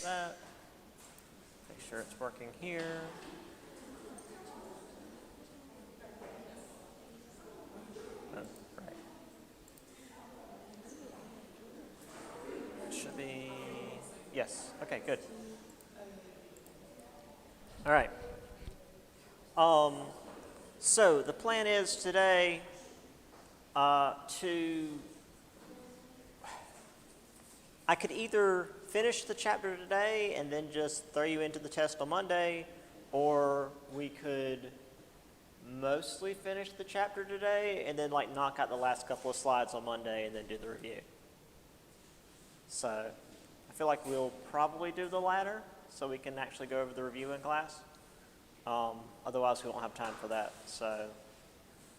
that. Make sure it's working here. Oh, right. It should be, yes, okay, good. All right. So the plan is today I could either finish the chapter today and then just throw you into the test on Monday, or we could mostly finish the chapter today and then like knock out the last couple of slides on Monday and then do the review. So I feel like we'll probably do the latter so we can actually go over the review in class. Otherwise we won't have time for that. So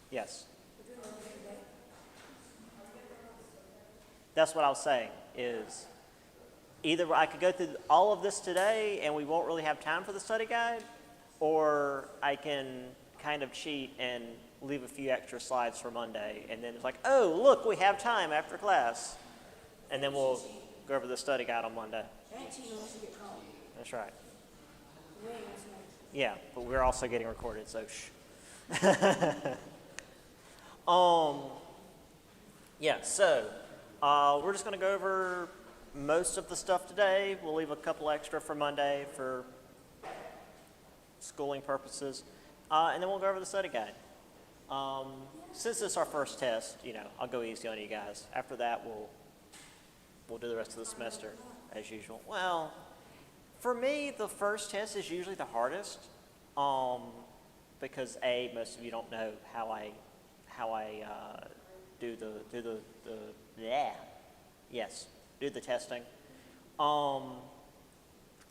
yes. That's what I was saying is either I could go through all of this today and we won't really have time for the study guide, or I can kind of cheat and leave a few extra slides for Monday, and then it's like, oh, look, we have time after class, and then we'll go over the study guide on Monday. That's right. Yeah, but we're also getting recorded, so shh. Yeah, so we're just going to go over most of the stuff today. We'll leave a couple extra for Monday for schooling purposes, and then we'll go over the study guide. Since this is our first test, I'll go easy on you guys. After that, we'll do the rest of the semester as usual. Well, for me, the first test is usually the hardest, because most of you don't know how I do the testing.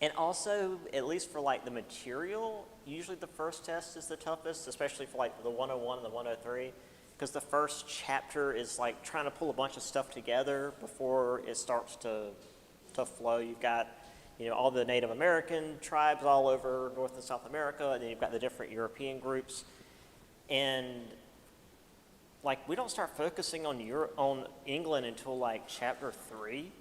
And also, at least for like the material, usually the first test is the toughest, especially for like the 101 and the 103, because the first chapter is like trying to pull a bunch of stuff together before it starts to flow. You've got, all the Native American tribes all over North and South America, and then you've got the different European groups. And like we don't start focusing on England until like chapter 3.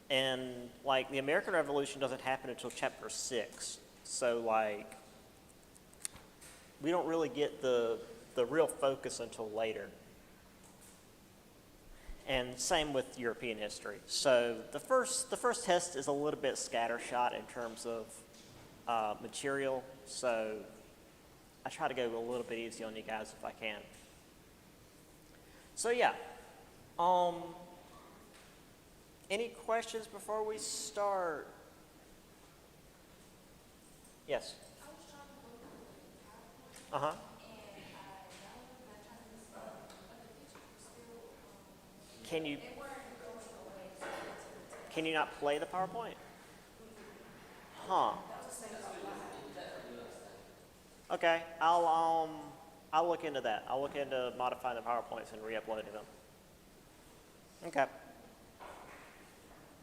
And like the American Revolution doesn't happen until chapter 6. So like we don't really get the real focus until later. And same with European history. So the first test is a little bit scattershot in terms of material. So I try to go a little bit easy on you guys if I can. So yeah. Any questions before we start? Yes. Uh-huh. Can you not play the PowerPoint? Huh. Okay, I'll look into that. I'll look into modifying the PowerPoints and re-uploading them. Okay.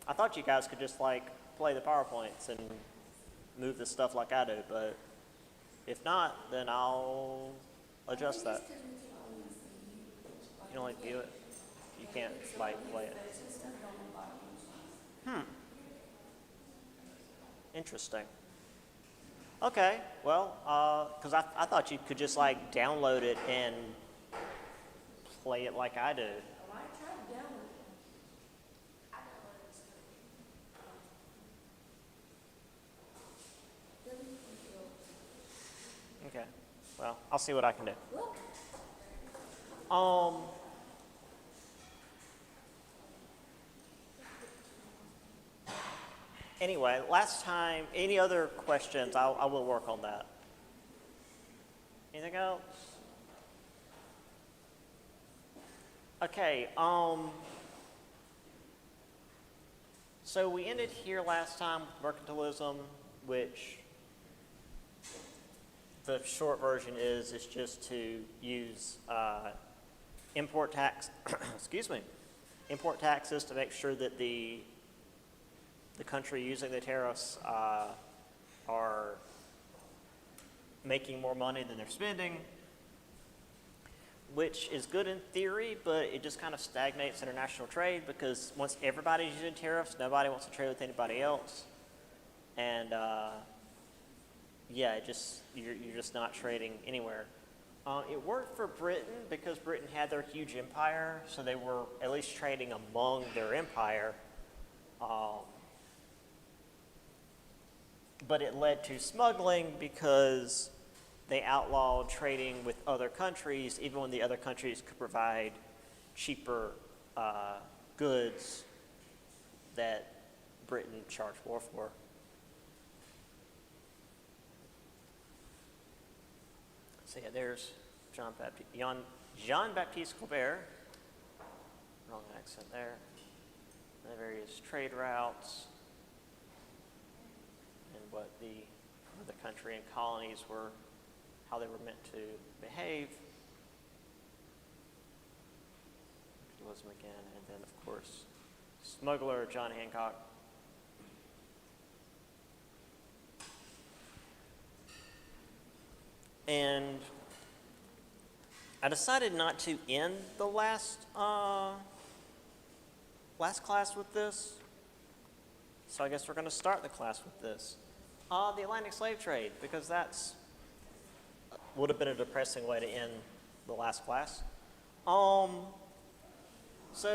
I thought you guys could just like play the PowerPoints and move the stuff like I do, but if not, then I'll adjust that. You can only view it. You can't like play it. Interesting. Okay, well, because I thought you could just like download it and play it like I do. Okay, well, I'll see what I can do. Anyway, last time, any other questions? I will work on that. Anything else? Okay, so we ended here last time with mercantilism, which the short version is just to use import tax, import taxes to make sure that the country using the tariffs are making more money than they're spending. which is good in theory, but it just kind of stagnates international trade because once everybody's using tariffs, nobody wants to trade with anybody else. And yeah, you're just not trading anywhere. It worked for Britain because Britain had their huge empire, so they were at least trading among their empire. But it led to smuggling because they outlawed trading with other countries, even when the other countries could provide cheaper goods that Britain charged more for. So yeah, there's Jean-Baptiste Colbert, wrong accent there, and the various trade routes, and what the country and colonies were, how they were meant to behave. Capitalism again, and then of course, smuggler John Hancock. And I decided not to end the last class with this, so I guess we're going to start the class with this. The Atlantic slave trade, because would have been a depressing way to end the last class. So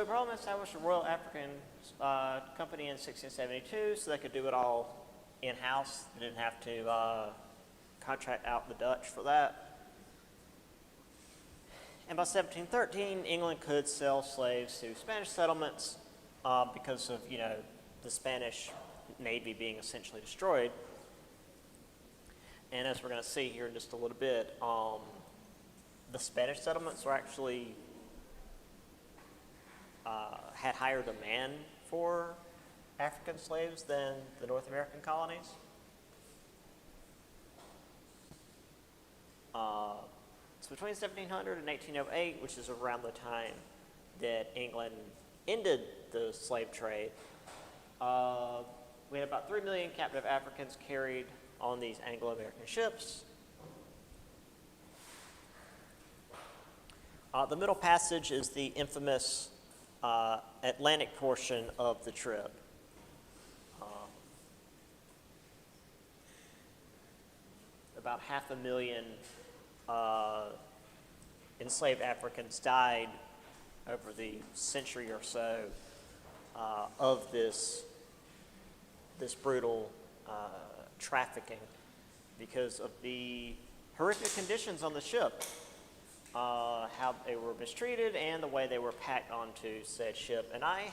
Parliament established a Royal African Company in 1672, so they could do it all in-house. They didn't have to contract out the Dutch for that. And by 1713, England could sell slaves to Spanish settlements because of, the Spanish Navy being essentially destroyed. And as we're going to see here in just a little bit, the Spanish settlements were actually had higher demand for African slaves than the North American colonies. So between 1700 and 1808, which is around the time that England ended the slave trade, we had about 3 million captive Africans carried on these Anglo-American ships. The Middle Passage is the infamous Atlantic portion of the trip. About 500,000 enslaved Africans died over the century or so of this brutal trafficking because of the horrific conditions on the ship, how they were mistreated and the way they were packed onto said ship. And I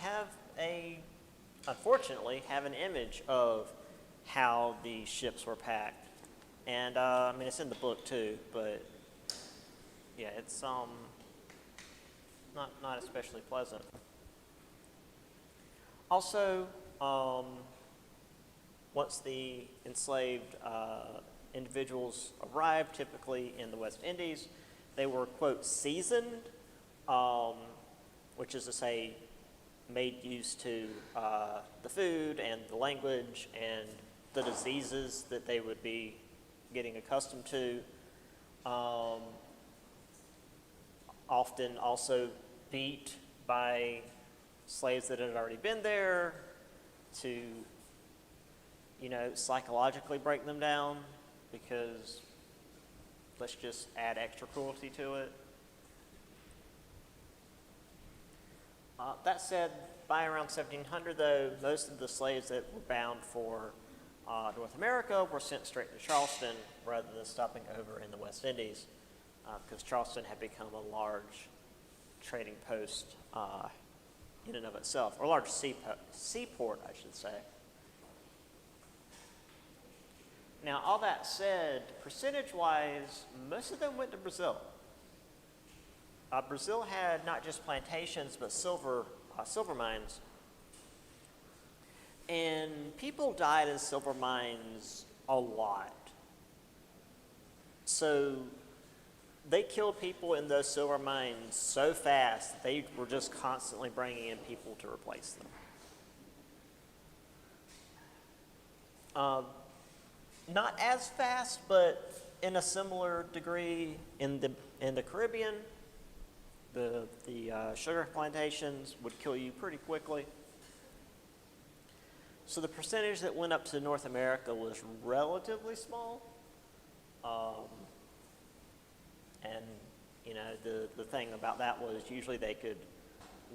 unfortunately, have an image of how the ships were packed. And it's in the book too, but yeah, it's not especially pleasant. Also, once the enslaved individuals arrived, typically in the West Indies, they were, quote, seasoned, which is to say, made used to the food and the language and the diseases that they would be getting accustomed to. Often also beat by slaves that had already been there to, psychologically break them down, because let's just add extra cruelty to it. That said, by around 1700, though, most of the slaves that were bound for North America were sent straight to Charleston rather than stopping over in the West Indies, because Charleston had become a large trading post in and of itself, or a large seaport, I should say. Now, all that said, percentage-wise, most of them went to Brazil. Brazil had not just plantations, but silver mines. And people died in silver mines a lot. So they killed people in those silver mines so fast, they were just constantly bringing in people to replace them. Not as fast, but in a similar degree in the Caribbean. The sugar plantations would kill you pretty quickly. So the percentage that went up to North America was relatively small. And, you know, the thing about that was usually they could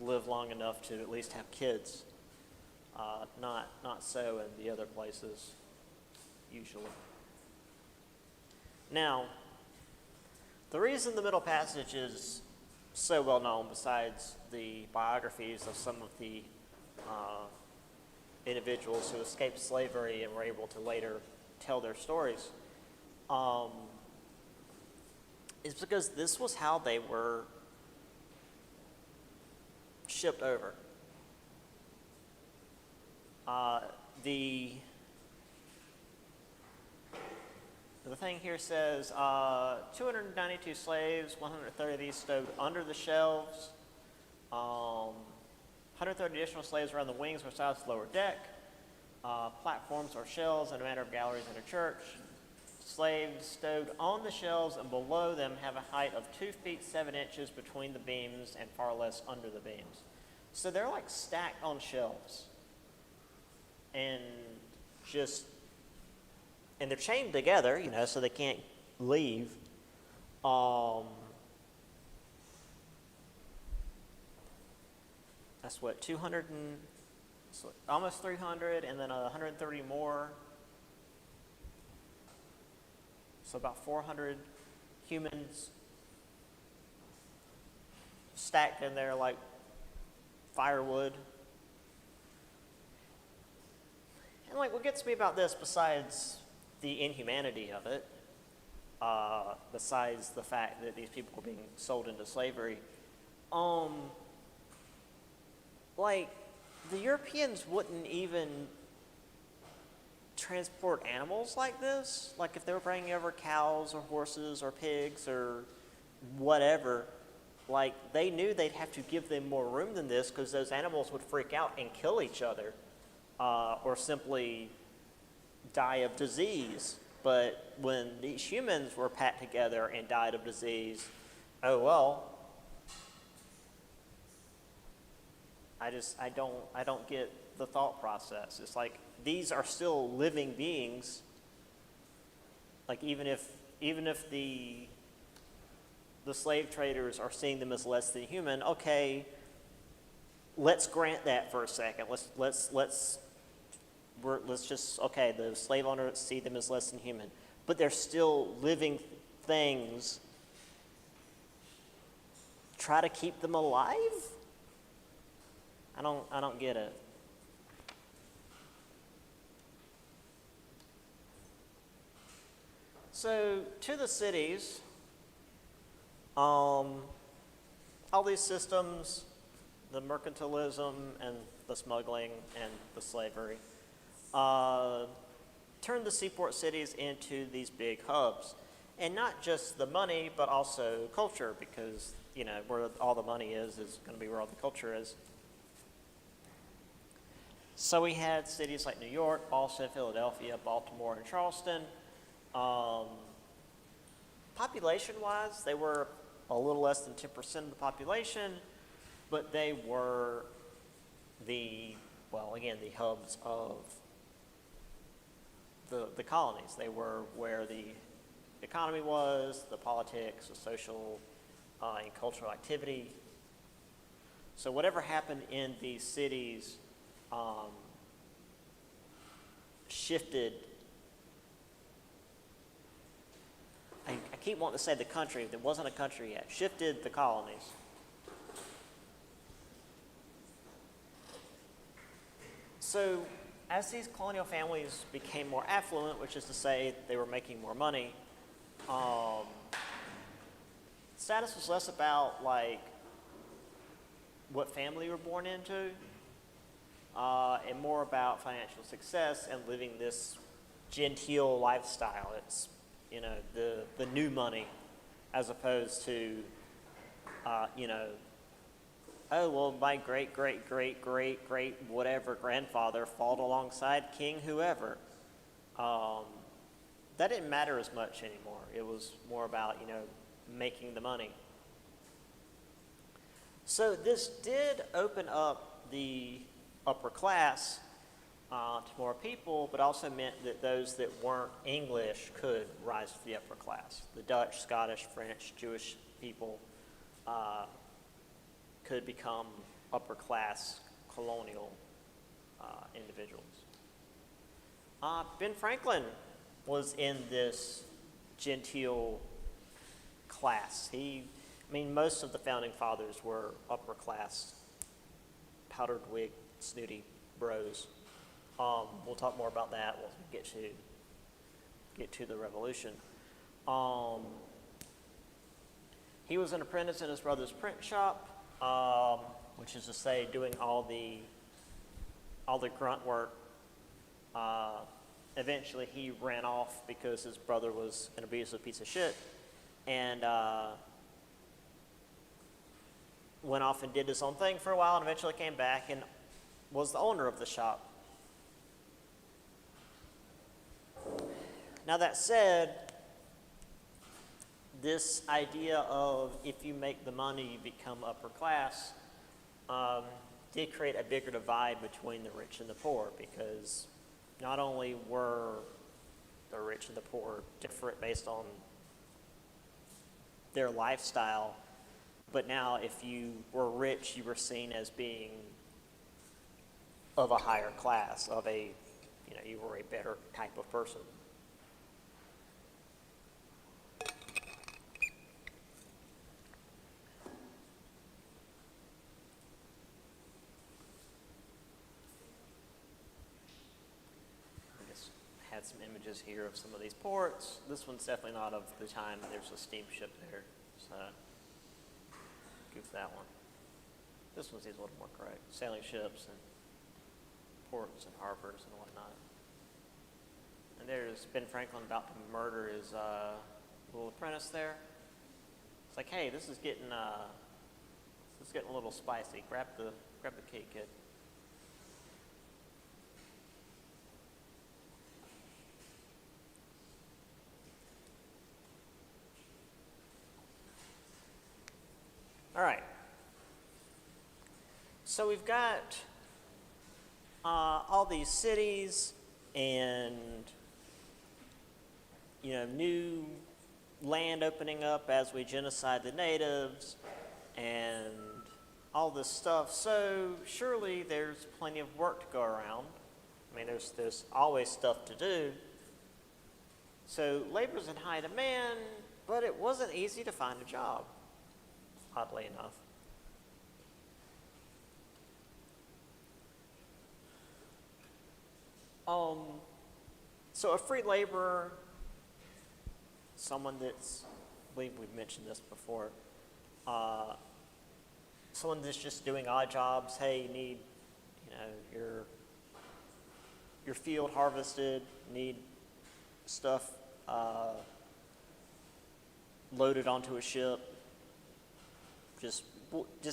live long enough to at least have kids. Not so in the other places, usually. Now, the reason the Middle Passage is so well known, besides the biographies of some of the individuals who escaped slavery and were able to later tell their stories, is because this was how they were shipped over. The thing here says 292 slaves, 130 of these stowed under the shelves, 130 additional slaves around the wings or sides of the lower deck, platforms or shelves in a manner of galleries in a church. Slaves stowed on the shelves and below them have a height of 2 feet 7 inches between the beams and far less under the beams. So they're like stacked on shelves. And they're chained together, you know, so they can't leave. That's what, 200 and, so almost 300, and then 130 more. So about 400 humans stacked in there like firewood. And like, what gets me about this, besides the inhumanity of it, besides the fact that these people were being sold into slavery, like, the Europeans wouldn't even transport animals like this. Like, if they were bringing over cows or horses or pigs or whatever, like, they knew they'd have to give them more room than this because those animals would freak out and kill each other, or simply die of disease. But when these humans were packed together and died of disease, oh well. I don't get the thought process. It's like, these are still living beings. Like, even if the slave traders are seeing them as less than human, okay, let's grant that for a second. Let's just, okay, the slave owners see them as less than human, but they're still living things. Try to keep them alive? I don't get it. So to the cities, all these systems, the mercantilism and the smuggling and the slavery, turned the seaport cities into these big hubs. And not just the money, but also culture, because, you know, where all the money is going to be where all the culture is. So we had cities like New York, Boston, Philadelphia, Baltimore, and Charleston. Population-wise, they were a little less than 10% of the population, but they were the hubs of the colonies. They were where the economy was, the politics, the social and cultural activity. So whatever happened in these cities shifted. I keep wanting to say the country, there wasn't a country yet, shifted the colonies. So as these colonial families became more affluent, which is to say they were making more money, status was less about like what family you were born into, and more about financial success and living this genteel lifestyle. It's, you know, the new money, as opposed to, you know, oh, well, my great, great, great, great, great, whatever grandfather fought alongside King whoever. That didn't matter as much anymore. It was more about, you know, making the money. So this did open up the upper class to more people, but also meant that those that weren't English could rise to the upper class. The Dutch, Scottish, French, Jewish people could become upper class colonial individuals. Ben Franklin was in this genteel class. Most of the founding fathers were upper class, powdered wig, snooty bros. We'll talk more about that once we get to the Revolution. He was an apprentice in his brother's print shop, which is to say, doing all the grunt work. Eventually, he ran off because his brother was an abusive piece of shit, and went off and did his own thing for a while, and eventually came back and was the owner of the shop. Now that said, this idea of if you make the money, you become upper class, did create a bigger divide between the rich and the poor, because not only were the rich and the poor different based on their lifestyle, but now if you were rich, you were seen as being of a higher class, you were a better type of person. Had some images here of some of these ports. This one's definitely not of the time there's a steamship there, so goof that one. This one seems a little more correct. Sailing ships and ports and harbors and whatnot. And there's Ben Franklin about to murder his little apprentice there. It's like, hey, this is getting a little spicy. Grab the cake, kid. All right. So we've got all these cities and new land opening up as we genocide the natives and all this stuff. So surely there's plenty of work to go around. There's always stuff to do. So labor's in high demand, but it wasn't easy to find a job, oddly enough. So a free laborer, someone that's, I believe we've mentioned this before, someone that's just doing odd jobs. Hey, you need, your field harvested, need stuff loaded onto a ship. Just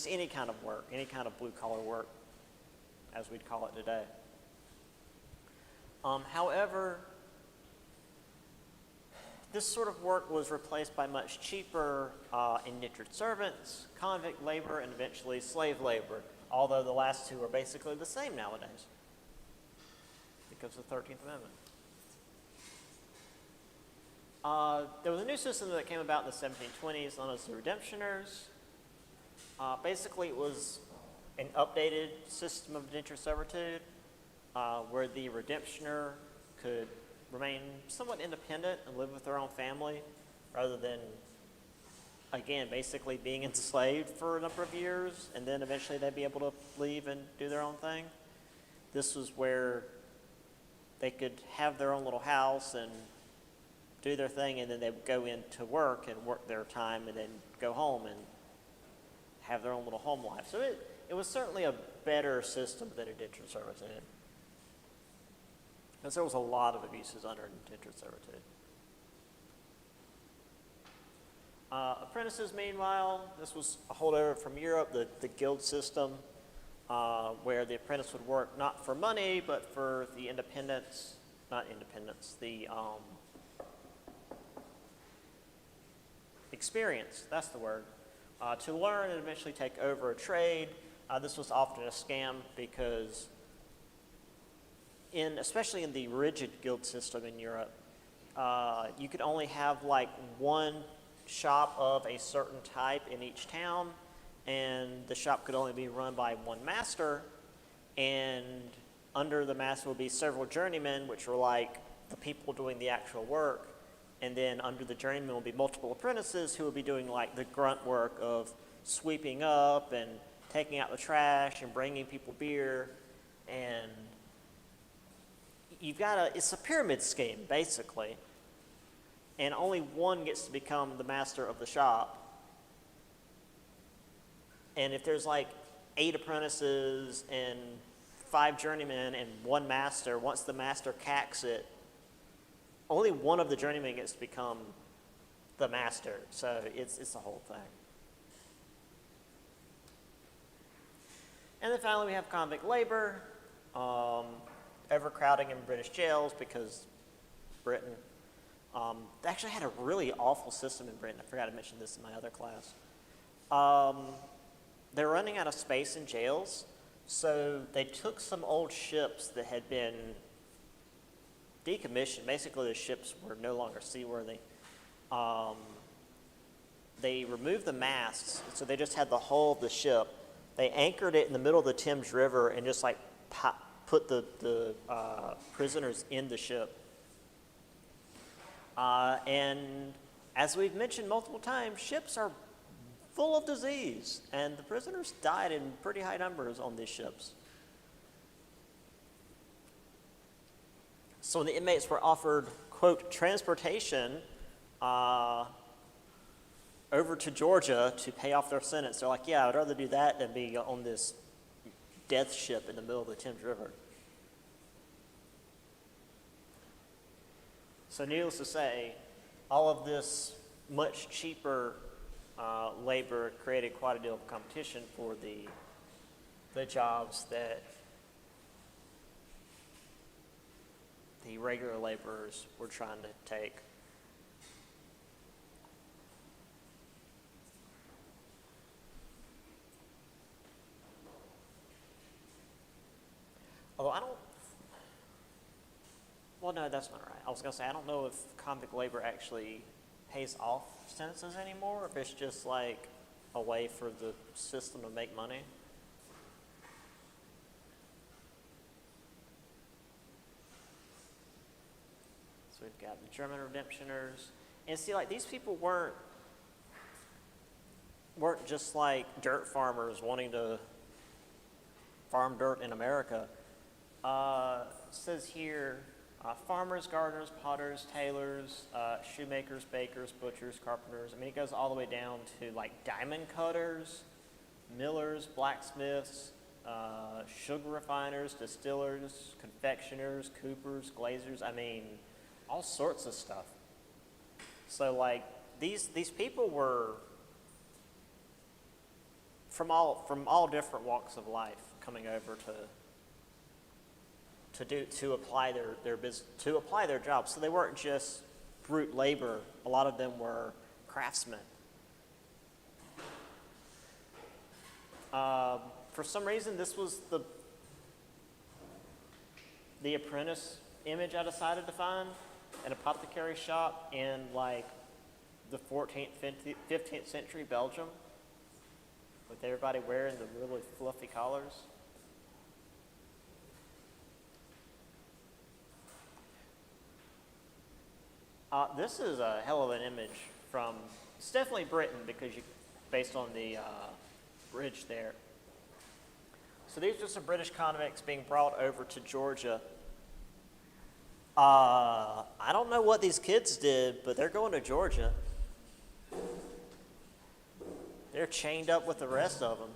any kind of work, any kind of blue-collar work, as we'd call it today. However, this sort of work was replaced by much cheaper indentured servants, convict labor, and eventually slave labor, although the last two are basically the same nowadays because of the 13th Amendment. There was a new system that came about in the 1720s known as the Redemptioners. Basically, it was an updated system of indentured servitude where the redemptioner could remain somewhat independent and live with their own family rather than, again, basically being enslaved for a number of years, and then eventually they'd be able to leave and do their own thing. This was where they could have their own little house and do their thing, and then they would go into work and work their time and then go home and have their own little home life. So it was certainly a better system than indentured servitude, because there was a lot of abuses under indentured servitude. Apprentices, meanwhile, this was a holdover from Europe, the guild system, where the apprentice would work not for money, but for the experience, that's the word, to learn and eventually take over a trade. This was often a scam because especially in the rigid guild system in Europe, you could only have like one shop of a certain type in each town, and the shop could only be run by one master, and under the master would be several journeymen, which were like the people doing the actual work, and then under the journeymen will be multiple apprentices who will be doing like the grunt work of sweeping up and taking out the trash and bringing people beer. And it's a pyramid scheme basically, and only one gets to become the master of the shop. And if there's like 8 apprentices and 5 journeymen and 1 master, once the master cacks it, only one of the journeymen gets to become the master. So it's the whole thing. And then finally we have convict labor, overcrowding in British jails because Britain. They actually had a really awful system in Britain. I forgot to mention this in my other class. They're running out of space in jails, so they took some old ships that had been decommissioned. Basically, the ships were no longer seaworthy. They removed the masts, so they just had the hull of the ship. They anchored it in the middle of the Thames River and just like put the prisoners in the ship. And as we've mentioned multiple times, ships are full of disease, and the prisoners died in pretty high numbers on these ships. So when the inmates were offered, quote, transportation over to Georgia to pay off their sentence, they're like, yeah, I'd rather do that than be on this death ship in the middle of the Thames River. So needless to say, all of this much cheaper labor created quite a deal of competition for the jobs that the regular laborers were trying to take. Although well, no, that's not right. I was going to say, I don't know if convict labor actually pays off sentences anymore, or if it's just like a way for the system to make money. So we've got the German redemptioners. And see, like, these people weren't just like dirt farmers wanting to farm dirt in America. It says here, farmers, gardeners, potters, tailors, shoemakers, bakers, butchers, carpenters. I mean, it goes all the way down to like diamond cutters, millers, blacksmiths, sugar refiners, distillers, confectioners, coopers, glazers. I mean, all sorts of stuff. So like these people were from all different walks of life coming over to apply their jobs. So they weren't just brute labor. A lot of them were craftsmen. For some reason, this was the apprentice image I decided to find, an apothecary shop in like the 14th, 15th century Belgium, with everybody wearing the really fluffy collars. This is a hell of an image from, it's definitely Britain because based on the bridge there. So these are some British convicts being brought over to Georgia. I don't know what these kids did, but they're going to Georgia. They're chained up with the rest of them.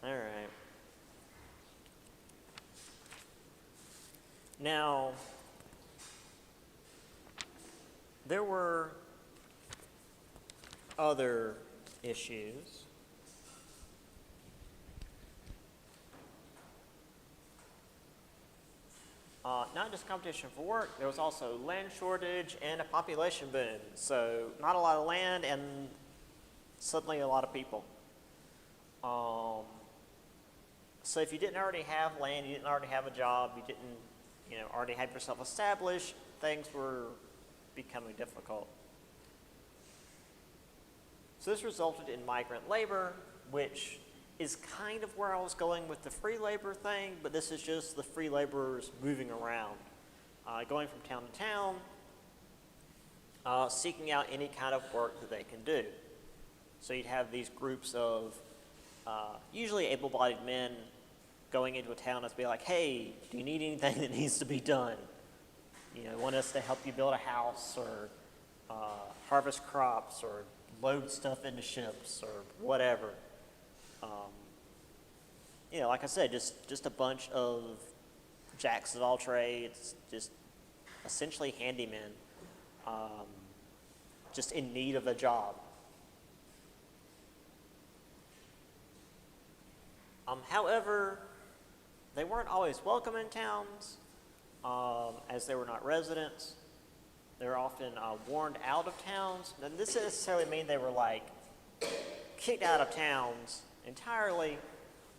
All right. Now, there were other issues. not just competition for work, there was also land shortage and a population boom. So not a lot of land and suddenly a lot of people. So if you didn't already have land, you didn't already have a job, you didn't, already have yourself established, things were becoming difficult. So this resulted in migrant labor, which is kind of where I was going with the free labor thing, but this is just the free laborers moving around, going from town to town, seeking out any kind of work that they can do. So you'd have these groups of usually able-bodied men going into a town and be like, hey, do you need anything that needs to be done? Want us to help you build a house or harvest crops or load stuff into ships or whatever. Like I said, just a bunch of jacks of all trades, just essentially handymen, just in need of a job. However, they weren't always welcome in towns, as they were not residents. They were often warned out of towns. Now, this doesn't necessarily mean they were like kicked out of towns entirely,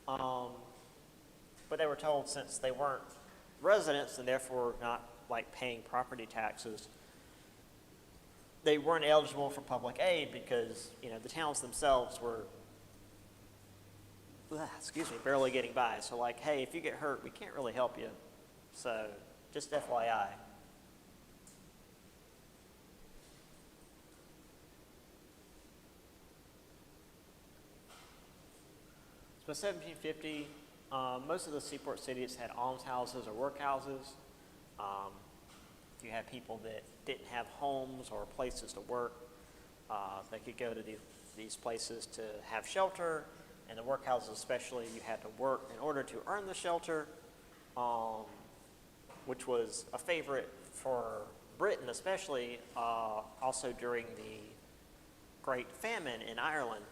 but they were told since they weren't residents and therefore not like paying property taxes, they weren't eligible for public aid because the towns themselves were barely getting by. So like, hey, if you get hurt, we can't really help you. So just FYI. So 1750, most of the seaport cities had almshouses or workhouses. You had people that didn't have homes or places to work. They could go to these places to have shelter. And the workhouses especially, you had to work in order to earn the shelter, which was a favorite for Britain especially, also during the Great Famine in Ireland.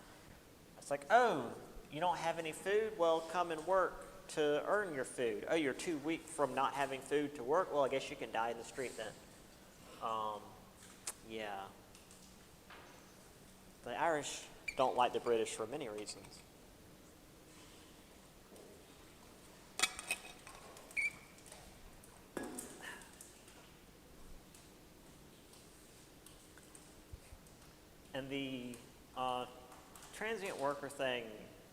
It's like, oh, you don't have any food? Well, come and work to earn your food. Oh, you're too weak from not having food to work? Well, I guess you can die in the street then. Yeah. The Irish don't like the British for many reasons. And the transient worker thing,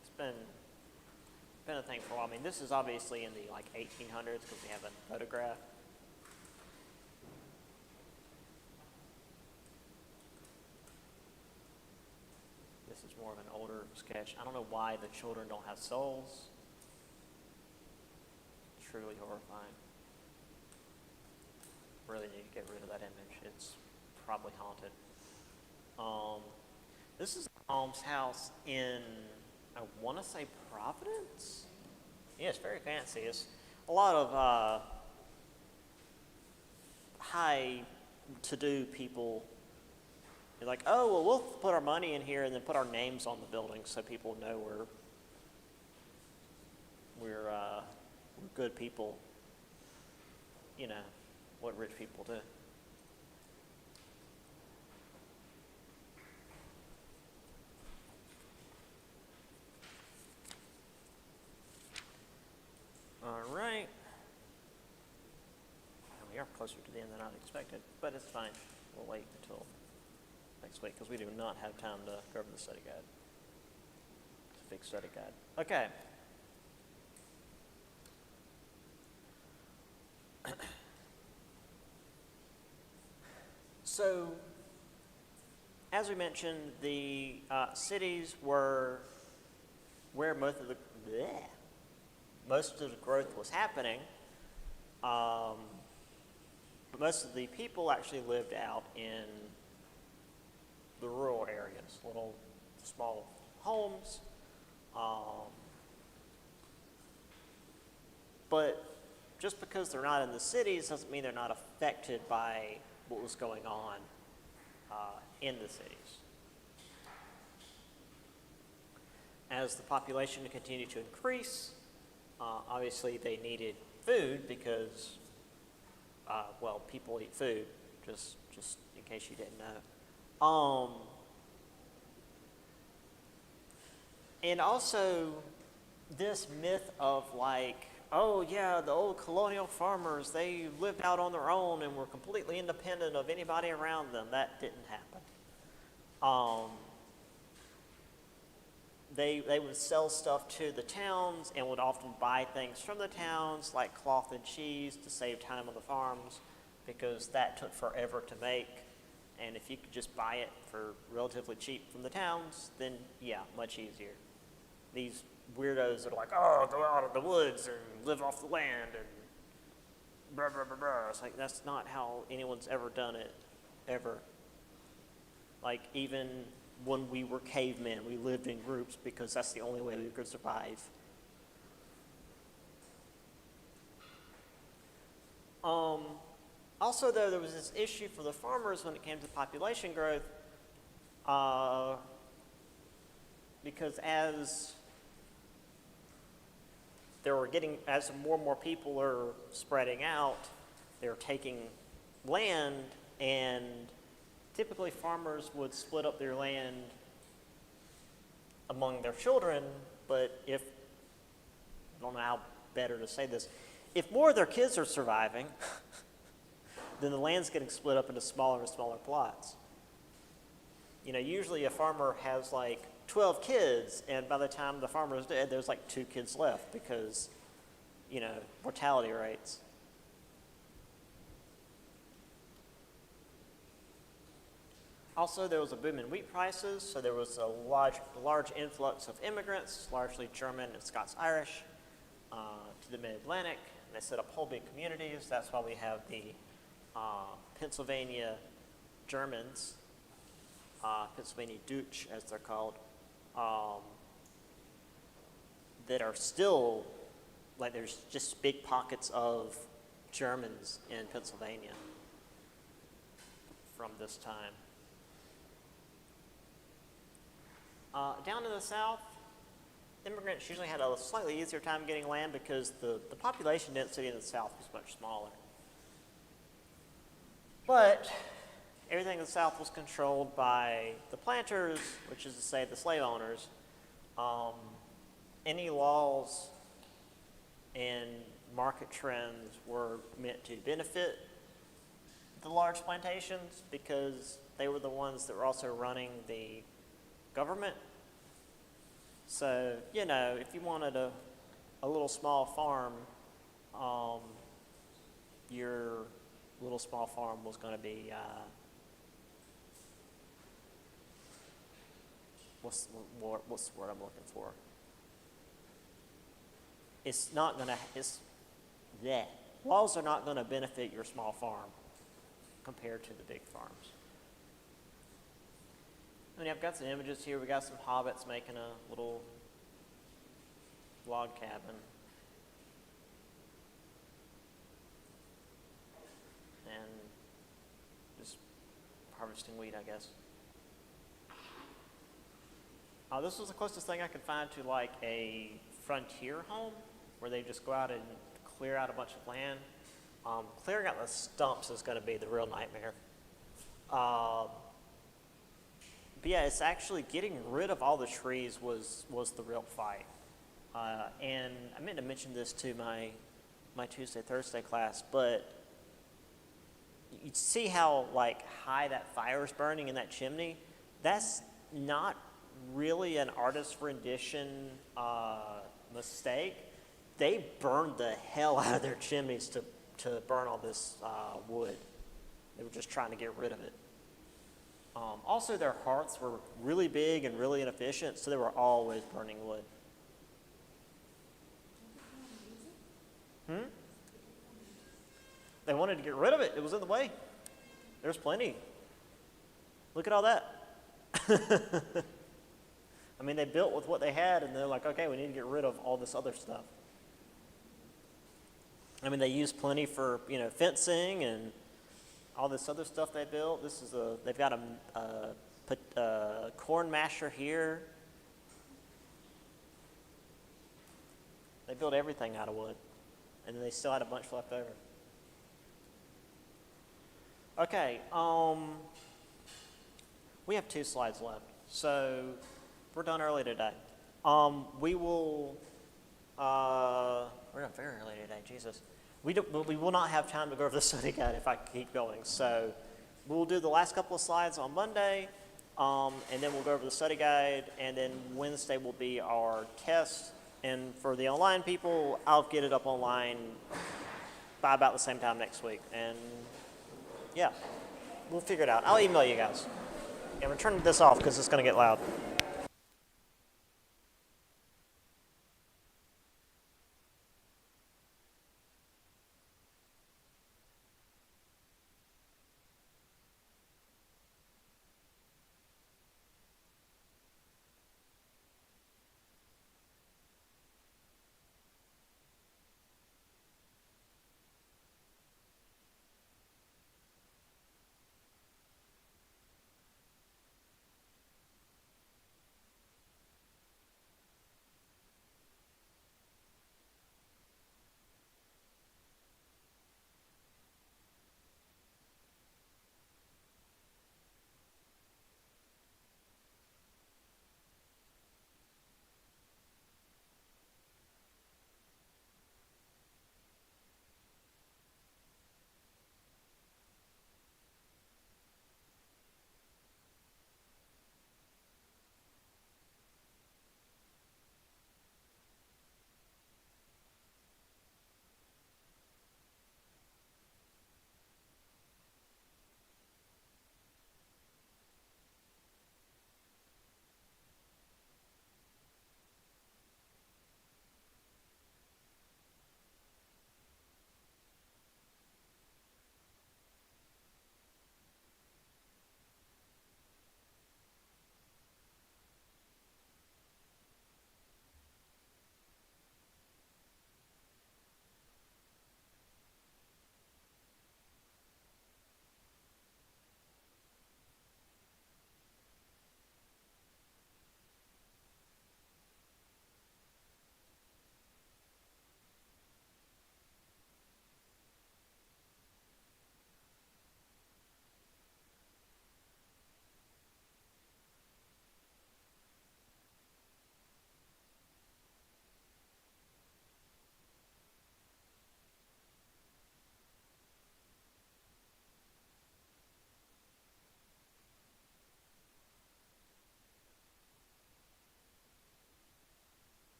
it's been a thing for a while. I mean, this is obviously in the 1800s because we have a photograph. This is more of an older sketch. I don't know why the children don't have souls. Truly horrifying. Really need to get rid of that image. It's probably haunted. This is an almshouse in, I want to say Providence? Yeah, it's very fancy. It's a lot of high-to-do people. You're like, oh, well, we'll put our money in here and then put our names on the building so people know we're good people. What rich people do. All right. We are closer to the end than I'd expected, but it's fine. We'll wait until next week because we do not have time to go over the study guide. It's a big study guide. Okay. So, as we mentioned, the cities were where most of the growth was happening. But most of the people actually lived out in the rural areas, little small homes. But just because they're not in the cities doesn't mean they're not affected by what was going on in the cities. As the population continued to increase, obviously they needed food because well, people eat food, just in case you didn't know. And also this myth of like, oh yeah, the old colonial farmers, they lived out on their own and were completely independent of anybody around them. That didn't happen. They would sell stuff to the towns and would often buy things from the towns like cloth and cheese to save time on the farms because that took forever to make. And if you could just buy it for relatively cheap from the towns, then yeah, much easier. These weirdos that are like, oh, go out of the woods and live off the land and blah, blah, blah, blah. It's like, that's not how anyone's ever done it, ever. Like, even when we were cavemen, we lived in groups because that's the only way we could survive. Also, though, there was this issue for the farmers when it came to population growth, because as more and more people are spreading out, they're taking land, and typically farmers would split up their land among their children, but I don't know how better to say this, if more of their kids are surviving, then the land's getting split up into smaller and smaller plots. You know, usually a farmer has like 12 kids, and by the time the farmer is dead, there's like 2 kids left because, you know, mortality rates. Also, there was a boom in wheat prices, so there was a large influx of immigrants, largely German and Scots-Irish, to the Mid-Atlantic. And they set up whole big communities. That's why we have the Pennsylvania Germans, Pennsylvania Deutsch, as they're called, that are still, like, there's just big pockets of Germans in Pennsylvania from this time. Down in the South, immigrants usually had a slightly easier time getting land because the population density in the South was much smaller. But everything in the South was controlled by the planters, which is to say the slave owners. Any laws and market trends were meant to benefit the large plantations because they were the ones that were also running the government. So, you know, if you wanted a little small farm, your little small farm was going to be, what's the word I'm looking for? Laws are not going to benefit your small farm compared to the big farms. And I've got some images here. We got some hobbits making a little log cabin. And just harvesting wheat, I guess. This was the closest thing I could find to like a frontier home where they just go out and clear out a bunch of land. Clearing out the stumps is going to be the real nightmare. But yeah, it's actually getting rid of all the trees was the real fight. And I meant to mention this to my Tuesday, Thursday class, but you see how like high that fire is burning in that chimney? That's not really an artist's rendition mistake. They burned the hell out of their chimneys to burn all this wood. They were just trying to get rid of it. Also, their hearths were really big and really inefficient, so they were always burning wood. They wanted to get rid of it. It was in the way. There's plenty. Look at all that. I mean, they built with what they had, and they're like, okay, we need to get rid of all this other stuff. I mean, they used plenty for, you know, fencing and all this other stuff they built. They've got a corn masher here. They built everything out of wood, and then they still had a bunch left over. Okay, we have 2 slides left, so we're done early today. We will, we're done very early today, Jesus. We will not have time to go over the study guide if I keep going, so we'll do the last couple of slides on Monday, and then we'll go over the study guide, and then Wednesday will be our test, and for the online people, I'll get it up online by about the same time next week, and yeah, we'll figure it out. I'll email you guys. I'm going to turn this off because it's going to get loud.